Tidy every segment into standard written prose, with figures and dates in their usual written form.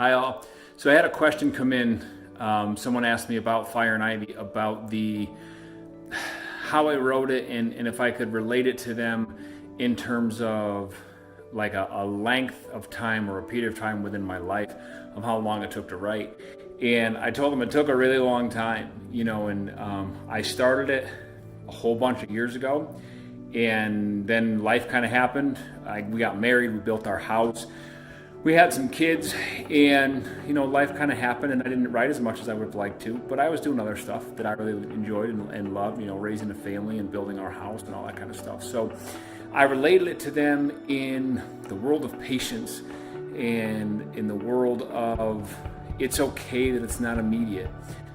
Hi all. So I had a question come in. Someone asked me about Fire and Ivy, about how I wrote it, and if I could relate it to them in terms of like a length of time or a period of time within my life of how long it took to write. And I told them it took a really long time, and I started it a whole bunch of years ago, and then life kind of happened. We got married, we built our house, we had some kids, and life kind of happened, and I didn't write as much as I would have liked to, but I was doing other stuff that I really enjoyed and loved, raising a family and building our house and all that kind of stuff. So I related it to them in the world of patience and in the world of it's okay that it's not immediate.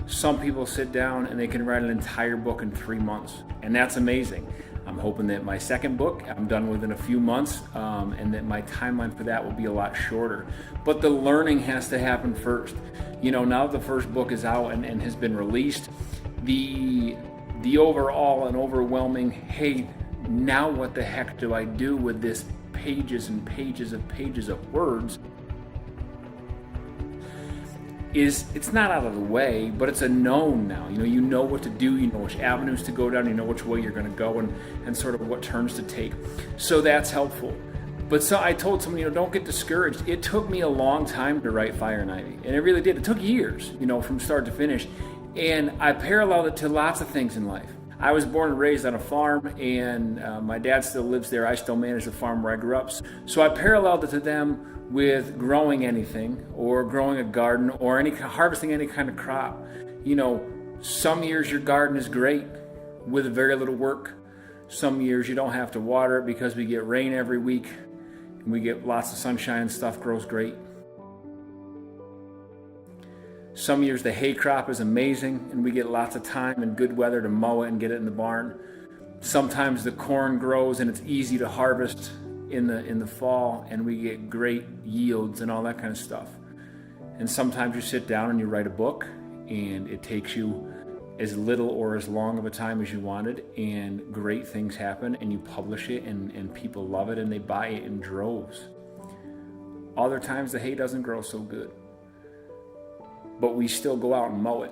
Some people sit down and they can write an entire book in 3 months, and that's amazing. I'm hoping that my second book I'm done within a few months, and that my timeline for that will be a lot shorter. But the learning has to happen first. Now that the first book is out and has been released, the overall and overwhelming, hey, now what the heck do I do with this pages and pages of words, it's not out of the way, but it's a known now. You know what to do, you know which avenues to go down, you know which way you're going to go, and sort of what turns to take. So that's helpful. But so I told someone, don't get discouraged. It took me a long time to write Fire and Ivy, and it really did. It took years, from start to finish. And I paralleled it to lots of things in life. I was born and raised on a farm, and my dad still lives there. I still manage the farm where I grew up. So I paralleled it to them with growing anything, or growing a garden, or harvesting any kind of crop. Some years your garden is great with very little work. Some years you don't have to water it because we get rain every week and we get lots of sunshine and stuff grows great. Some years the hay crop is amazing and we get lots of time and good weather to mow it and get it in the barn. Sometimes the corn grows and it's easy to harvest in the fall, and we get great yields and all that kind of stuff. And sometimes you sit down and you write a book, and it takes you as little or as long of a time as you wanted, and great things happen, and you publish it, and people love it, and they buy it in droves. Other times the hay doesn't grow so good, but we still go out and mow it.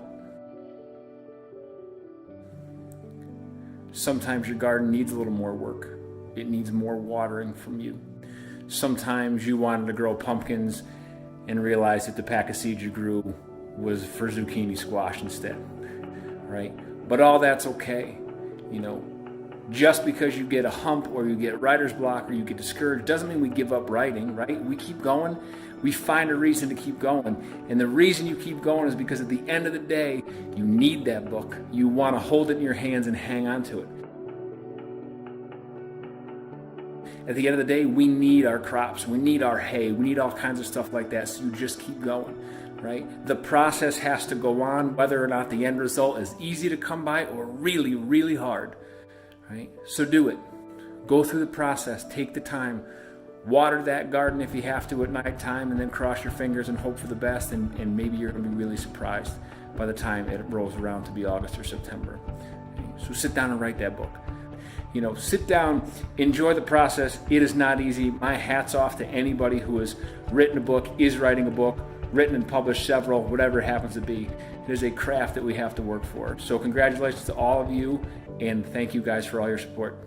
Sometimes your garden needs a little more work. It needs more watering from you. Sometimes you wanted to grow pumpkins and realized that the pack of seeds you grew was for zucchini squash instead, right? But all that's okay. Just because you get a hump or you get writer's block or you get discouraged doesn't mean we give up writing, right? We keep going. We find a reason to keep going. And the reason you keep going is because at the end of the day, you need that book. You want to hold it in your hands and hang on to it. At the end of the day, we need our crops, we need our hay, we need all kinds of stuff like that, so you just keep going, right? The process has to go on, whether or not the end result is easy to come by or really, really hard, right? So do it. Go through the process, take the time, water that garden if you have to at nighttime, and then cross your fingers and hope for the best, and maybe you're going to be really surprised by the time it rolls around to be August or September. Okay? So sit down and write that book. Sit down, enjoy the process. It is not easy. My hat's off to anybody who has written a book, is writing a book, written and published several, whatever it happens to be. It is a craft that we have to work for. So congratulations to all of you, and thank you guys for all your support.